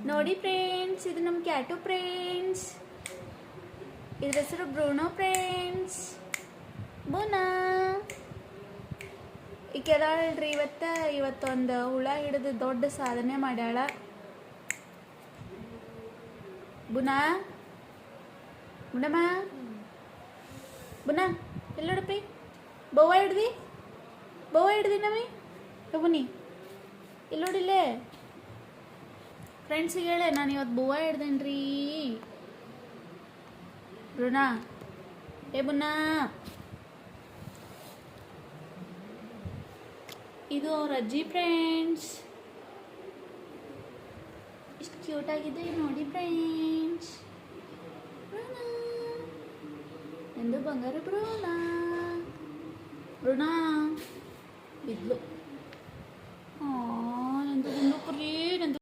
ನೋಡಿ ಫ್ರೆಂಡ್ಸ್, ಇದು ನಮ್ಮ ಕ್ಯಾಟು ಫ್ರೆಂಡ್ಸ್. ಇದ್ರ ಹೆಸರು ಬ್ರೂನೋ ಫ್ರೆಂಡ್ಸ್. ಬೂನಾ ಈಕೆಲ್ಲ ಹೇಳ್ರಿ, ಇವತ್ತೊಂದು ಹುಳ ಹಿಡಿದು ದೊಡ್ಡ ಸಾಧನೆ ಮಾಡ್ಯಾಳ. ಬುನಾ ಬುನಮ್ಮ ಬುನಾ ಎಲ್ಲೋಡಪ್ಪಿ, ಬವ್ವ ಹಿಡ್ದಿ ನಮ್ಮಿ ಬುನಿ ಎಲ್ಲೋಡಿಲ್ಲೇ. ಫ್ರೆಂಡ್ಸಿಗೆ ಹೇಳೆ ನಾನು ಇವತ್ತು ಬವ್ವ ಹಿಡ್ದೇನ್ರಿ. ಬುನಾ ಬುನಾ, ಇದು ಅವ್ರ ಅಜ್ಜಿ ಫ್ರೆಂಡ್ಸ್. ಇಷ್ಟು ಕ್ಯೂಟ್ ಆಗಿದೆ ನೋಡಿ ಫ್ರೆಂಡ್ಸ್. ಎಂದು ಬಂಗಾರ ಬ್ರೂನಾ ಬಿದ್ಲು.